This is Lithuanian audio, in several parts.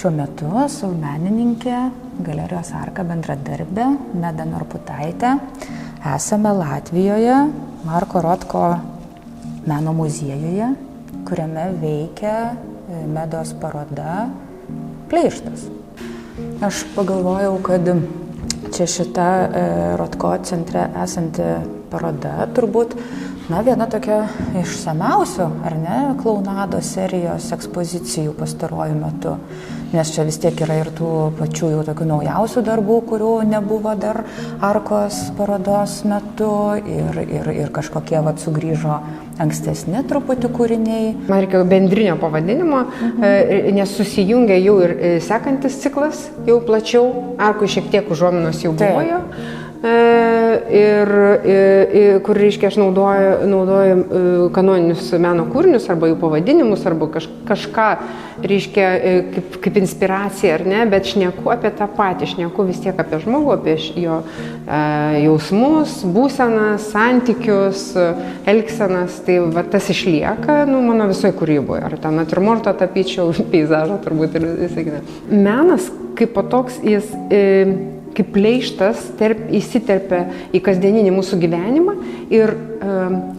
Šiuo metu esu menininkė, Galerijos Arka bendradarbė, Meda Norputaitė. Esame Latvijoje, Marko Rotko meno muziejuje, kuriame veikia Medos paroda Pleištas. Aš pagalvojau, kad čia šita Rotko centre esanti paroda turbūt viena tokia išsamiausių, ar ne, klounados serijos ekspozicijų pastaruoju metu. Nes čia vis tiek yra ir tų pačių jau tokių naujausių darbų, kurių nebuvo dar Arkos parodos metu ir kažkokie sugrįžo ankstesni truputį kūriniai. Man reikėjo bendrinio pavadinimo, nes susijungia jau ir sekantis ciklas, jau plačiau, Arkui šiek tiek užuominos jau buvo jo. Kur, reiškia, aš naudoju kanoninius meno kūrinius arba jų pavadinimus, arba kažką, reiškia, kaip inspiracija, ar ne, bet šneku apie tą patį, šneku vis tiek apie žmogų, apie jo jausmus, būsenas, santykius, elgsenas, tai tas išlieka, mano visoje kūryboje, ar ten natiurmortą tapyčiau, peizažą turbūt ir visai kitą. Menas kaip toks, jis kaip pleištas įsiterpia į kasdieninį mūsų gyvenimą ir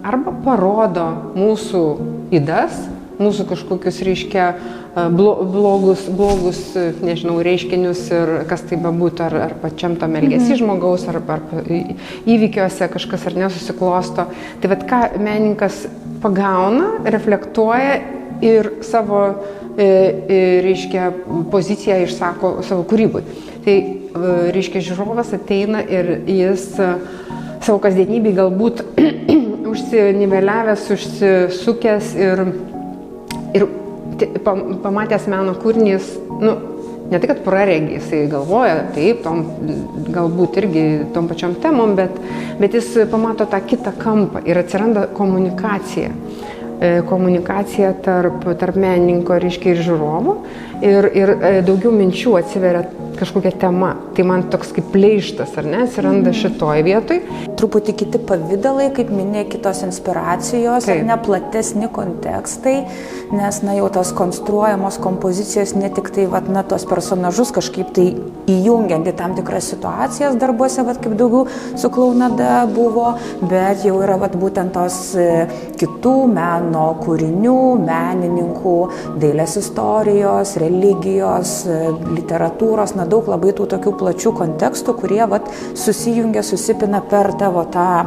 arba parodo mūsų ydas, mūsų kažkokius, reiškia, blogus, nežinau, reiškinius ir kas tai bebūtų, ar pačiam tam elgesį žmogaus, ar įvykiuose kažkas ar nesusiklosto. Tai ką menininkas pagauna, reflektuoja ir savo, reiškia, poziciją išsako savo kūrybui. Tai, reiškia, žiūrovas ateina ir jis savo kasdienybėj galbūt užsiniveliavęs, užsisukęs ir pamatęs meno kūrinį, jis, ne tai, kad praregi, jisai galvoja, taip, galbūt irgi tom pačiom temom, bet jis pamato tą kitą kampą ir atsiranda komunikacija. Komunikacija tarp menininko, reiškia, ir žiūrovų ir daugiau minčių atsiveria kažkokia tema. Tai man toks kaip pleištas, ar ne, atsiranda šitoj vietoj. Truputį kiti pavydalai, kaip minė, kitos inspiracijos, ar ne, platesni kontekstai, nes jau tos konstruojamos kompozicijos ne tik tai, tos personažus kažkaip tai įjungiant į tam tikras situacijas darbuose, kaip daugiau su klounada buvo, bet jau yra būtent tos kitų meno kūrinių, menininkų, dailės istorijos, religijos, literatūros, daug labai tų tokių plačių kontekstų, kurie susijungia, susipina per tavo tą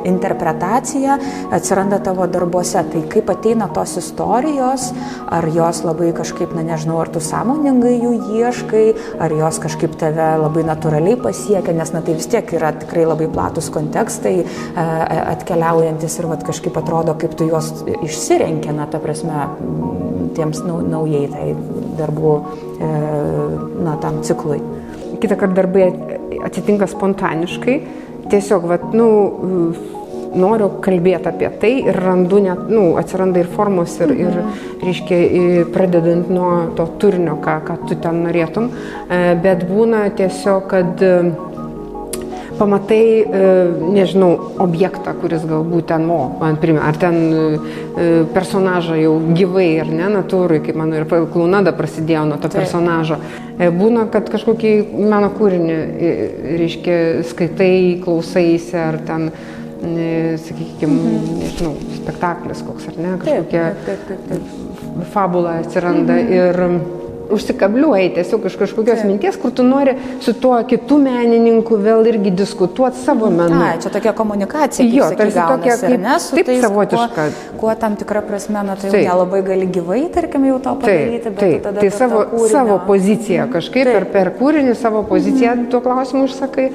interpretaciją, atsiranda tavo darbuose. Tai kaip ateina tos istorijos, ar jos labai kažkaip, nežinau, ar tu sąmoningai jų ieškai, ar jos kažkaip tave labai natūraliai pasiekia, nes tai vis tiek yra tikrai labai platus kontekstai atkeliaujantis ir kažkaip atrodo, kaip tu juos išsirenki, ta prasme, tiems naujai tai darbų tam ciklui. Kitą kartą darbai atsitinka spontaniškai, tiesiog, noriu kalbėti apie tai ir randu net, atsiranda ir formos ir reiškia, pradedant nuo to turinio, ką tu ten norėtum, bet būna tiesiog, kad pamatai, nežinau, objektą, kuris galbūt ten, ar ten personažą jau gyvai, ar ne, natūrai, kaip mano ir klounada prasidėjo nuo to personažo. Būna, kad kažkokį meno kūrinį, reiškia, skaitai, klausaisi, ar ten, sakykime, nežinau, spektaklis koks, ar ne, kažkokia fabula atsiranda ir užsikabliuoji tiesiog iš kažkokios minties, kur tu nori su tuo kitų menininku vėl irgi diskutuoti savo menu. Čia tokia komunikacija, kaip gaunasi, ar ne, su tais, savotiška. Kuo tam tikrą prasme, tai jau nelabai gali gyvai, tarkim, jau to padaryti, bet tada savo poziciją kažkaip per kūrinį, savo poziciją tuo klausimu išsakai,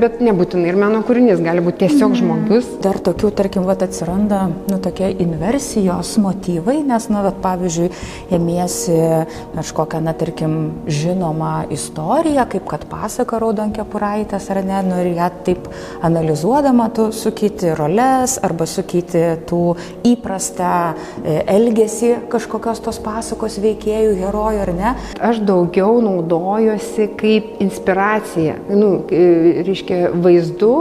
bet nebūtinai ir meno kūrinys, gali būti tiesiog žmogus. Dar tokių, tarkim, atsiranda tokie inversijos motyvai, nes, pavyzdžiui, ėmiesi kažkokią, tarkim, žinomą istoriją, kaip kad pasaka Raudonkepuraitės, ar ne, ir ją taip analizuodama tu sukeiti roles arba sukeiti tų įprastą elgesį kažkokios tos pasakos veikėjų, herojų, ar ne. Aš daugiau naudojuosi kaip inspiracija, reiškia, vaizdu,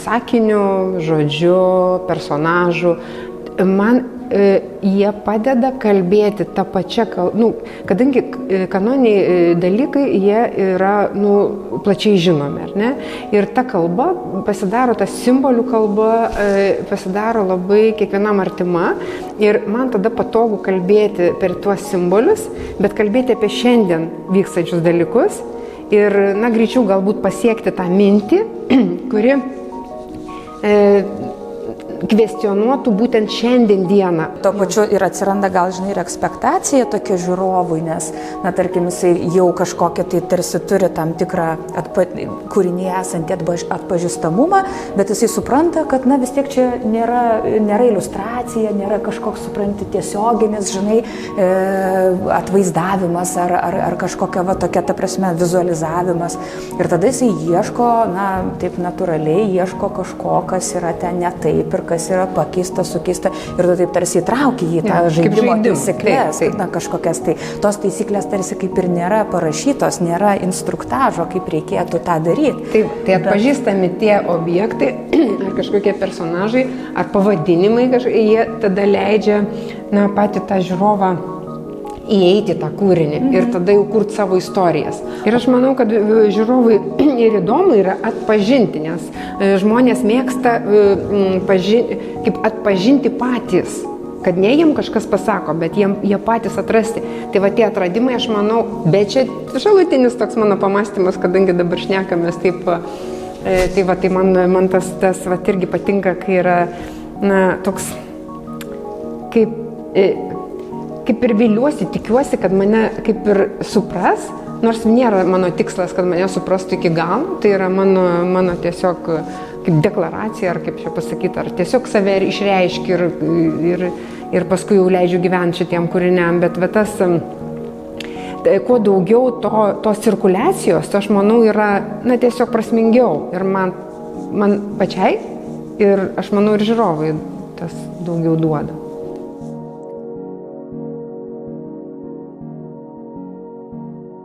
sakiniu, žodžiu, personažu. Man jie padeda kalbėti tą pačią kalbą, kadangi kanoniniai dalykai, jie yra plačiai žinomi, ar ne? Ir ta kalba pasidaro, ta simbolių kalba pasidaro labai kiekvienam artima ir man tada patogu kalbėti per tuos simbolius, bet kalbėti apie šiandien vykstančius dalykus ir, greičiau galbūt pasiekti tą mintį, kuri kvestionuotų būtent šiandien dieną. Tuo pačiu ir atsiranda gal, ir ekspektacija tokia žiūrovui, nes, tarkim, jisai jau kažkokią tai tarsi turi tam tikrą kūrinį esantį atpažįstamumą, bet jisai supranta, kad, vis tiek čia nėra iliustracija, nėra kažkoks, supranti, tiesioginis, atvaizdavimas ar kažkokia tokia, ta prasme, vizualizavimas. Ir tada jisai ieško, taip natūraliai ieško kažko, kas yra ten ne taip ir kas yra pakeista, sukeista ir taip tarsi įtraukia į tą žaidimo taisyklės, kažkokias tai. Tos taisyklės tarsi kaip ir nėra parašytos, nėra instruktažo, kaip reikėtų tą daryti. Tai atpažįstami tie objektai, ar kažkokie personažai, ar pavadinimai, jie tada leidžia patį tą žiūrovą įeiti tą kūrinį ir tada jau kurti savo istorijas. Ir aš manau, kad žiūrovui ir įdomu yra atpažinti, nes žmonės mėgsta kaip atpažinti patys, kad ne jiem kažkas pasako, bet jie patys atrasti. Tai tie atradimai, aš manau, bet čia šalutinis toks mano pamastymas, kadangi dabar šnekamės taip, tai man tas irgi patinka, kai yra toks kaip ir viliuosi, tikiuosi, kad mane kaip ir supras, nors nėra mano tikslas, kad mane suprastų iki galo, tai yra mano tiesiog kaip deklaracija, ar kaip čia pasakyti, ar tiesiog save išreiški ir paskui jau leidžiu gyventi šitiem kūriniam, bet tas, kuo daugiau tos cirkuliacijos, aš manau, yra tiesiog prasmingiau ir man pačiai ir aš manau ir žiūrovai tas daugiau duoda.